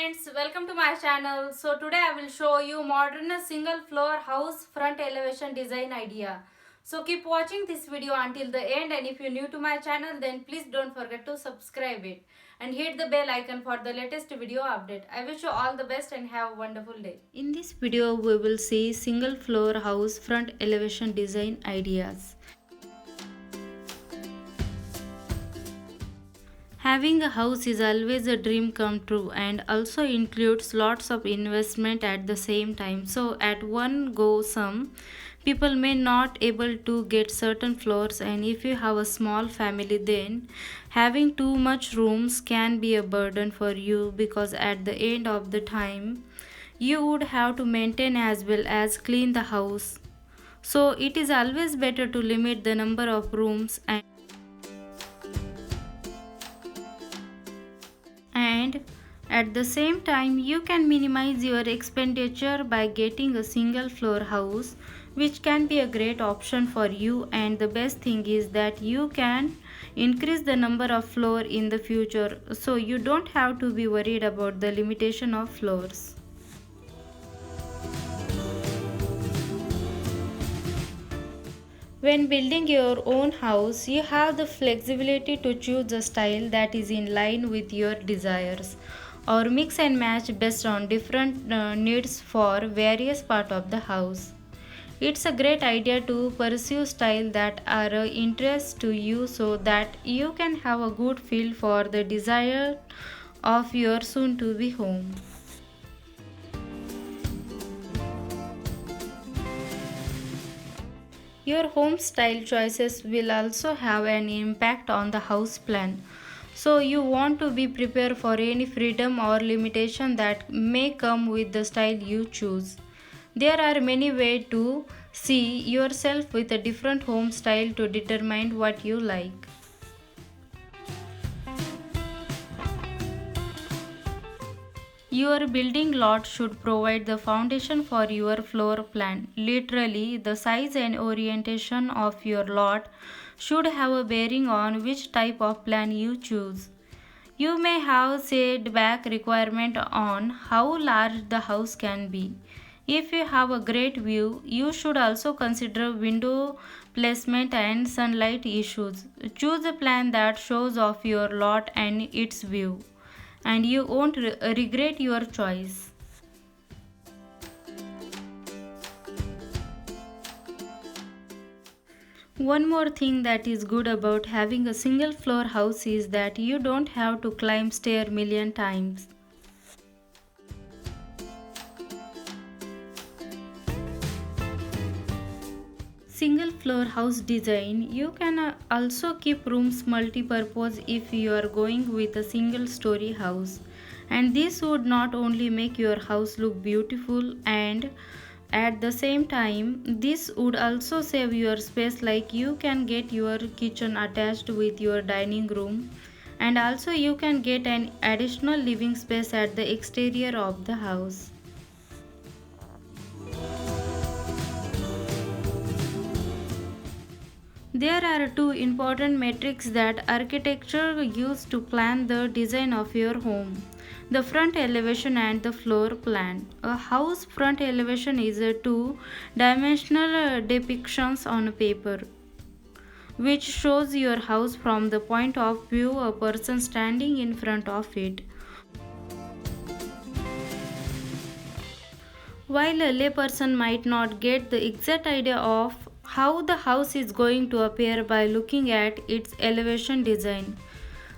friends, welcome to my channel. So today I will show you modern single floor house front elevation design idea. So keep watching this video until the end, and if you're new to my channel then please don't forget to subscribe it and hit the bell icon for the latest video update. I wish you all the best and have a wonderful day. In this video we will see single floor house front elevation design ideas. Having a house is always a dream come true and also includes lots of investment at the same time. So at one go some people may not able to get certain floors, and if you have a small family then having too much rooms can be a burden for you, because at the end of the time you would have to maintain as well as clean the house. So it is always better to limit the number of rooms, and at the same time you can minimize your expenditure by getting a single floor house, which can be a great option for you. And the best thing is that you can increase the number of floor in the future, so you don't have to be worried about the limitation of floors. When building your own house, you have the flexibility to choose a style that is in line with your desires, or mix and match based on different needs for various parts of the house. It's a great idea to pursue style that are interest to you, so that you can have a good feel for the desire of your soon to be home. Your home style choices will also have an impact on the house plan. So you want to be prepared for any freedom or limitation that may come with the style you choose. There are many ways to see yourself with a different home style to determine what you like. Your building lot should provide the foundation for your floor plan. Literally, the size and orientation of your lot should have a bearing on which type of plan you choose. You may have setback requirement on how large the house can be. If you have a great view, you should also consider window placement and sunlight issues. Choose a plan that shows off your lot and its view, and you won't regret your choice. One more thing that is good about having a single floor house is that you don't have to climb stair million times. Single floor house design, you can also keep rooms multi-purpose if you are going with a single story house, and this would not only make your house look beautiful, and at the same time this would also save your space, like you can get your kitchen attached with your dining room, and also you can get an additional living space at the exterior of the house. There are two important metrics that architecture use to plan the design of your home: the front elevation and the floor plan. A house front elevation is a two-dimensional depictions on paper, which shows your house from the point of view a person standing in front of it. While a layperson might not get the exact idea of how the house is going to appear by looking at its elevation design,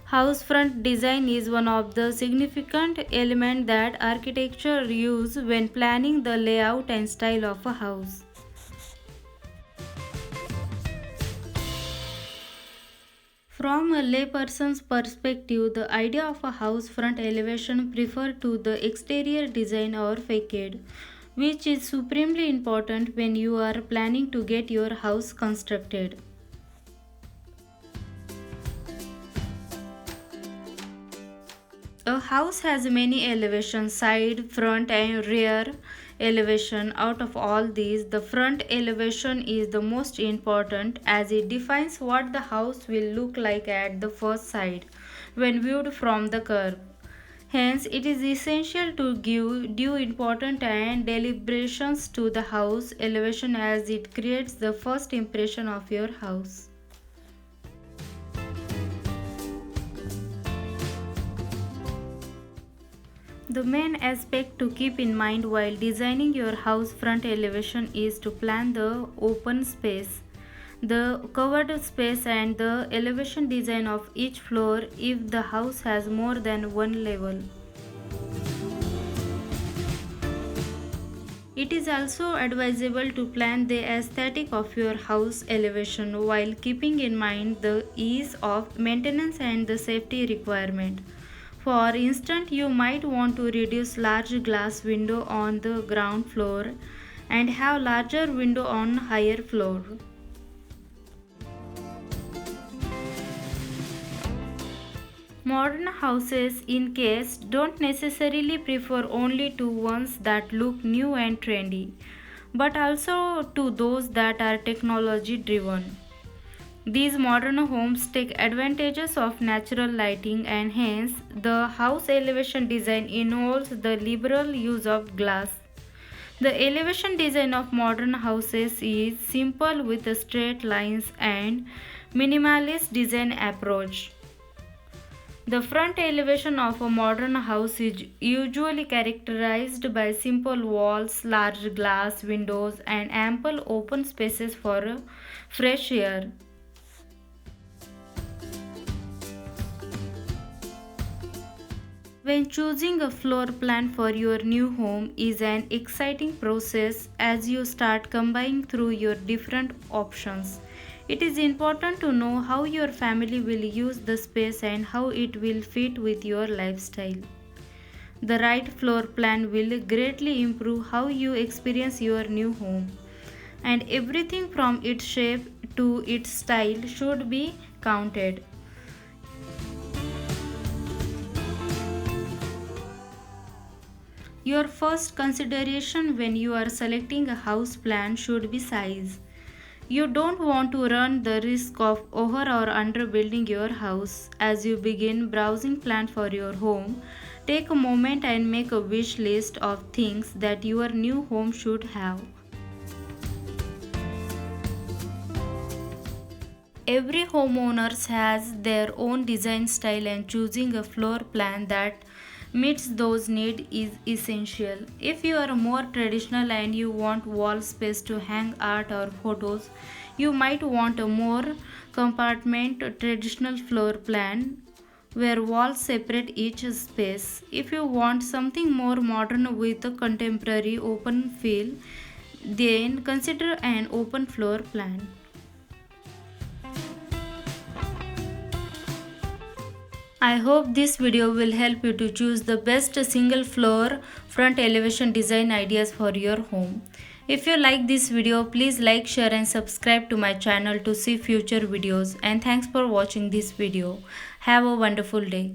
house front design is one of the significant elements that architecture use when planning the layout and style of a house. From a layperson's perspective, the idea of a house front elevation refers to the exterior design or facade, which is supremely important when you are planning to get your house constructed. A house has many elevations: side, front, and rear elevation. Out of all these, the front elevation is the most important, as it defines what the house will look like at the first sight when viewed from the curb. Hence, it is essential to give due importance and deliberations to the house elevation as it creates the first impression of your house. The main aspect to keep in mind while designing your house front elevation is to plan the open space, the covered space, and the elevation design of each floor if the house has more than one level. It is also advisable to plan the aesthetic of your house elevation while keeping in mind the ease of maintenance and the safety requirement. For instance, you might want to reduce large glass window on the ground floor and have larger window on higher floor. Modern houses in case don't necessarily prefer only to ones that look new and trendy, but also to those that are technology driven. These modern homes take advantages of natural lighting and hence the house elevation design involves the liberal use of glass. The elevation design of modern houses is simple with straight lines and minimalist design approach. The front elevation of a modern house is usually characterized by simple walls, large glass windows, and ample open spaces for fresh air. When choosing a floor plan for your new home is an exciting process as you start combining through your different options. It is important to know how your family will use the space and how it will fit with your lifestyle. The right floor plan will greatly improve how you experience your new home, and everything from its shape to its style should be counted. Your first consideration when you are selecting a house plan should be size. You don't want to run the risk of over or under building your house. As you begin browsing plan for your home, take a moment and make a wish list of things that your new home should have. Every homeowner has their own design style and choosing a floor plan that meets those needs is essential. If you are more traditional and you want wall space to hang art or photos, you might want a more compartment traditional floor plan where walls separate each space. If you want something more modern with a contemporary open feel, then consider an open floor plan. I hope this video will help you to choose the best single floor front elevation design ideas for your home. If you like this video, please like, share and subscribe to my channel to see future videos, and thanks for watching this video. Have a wonderful day.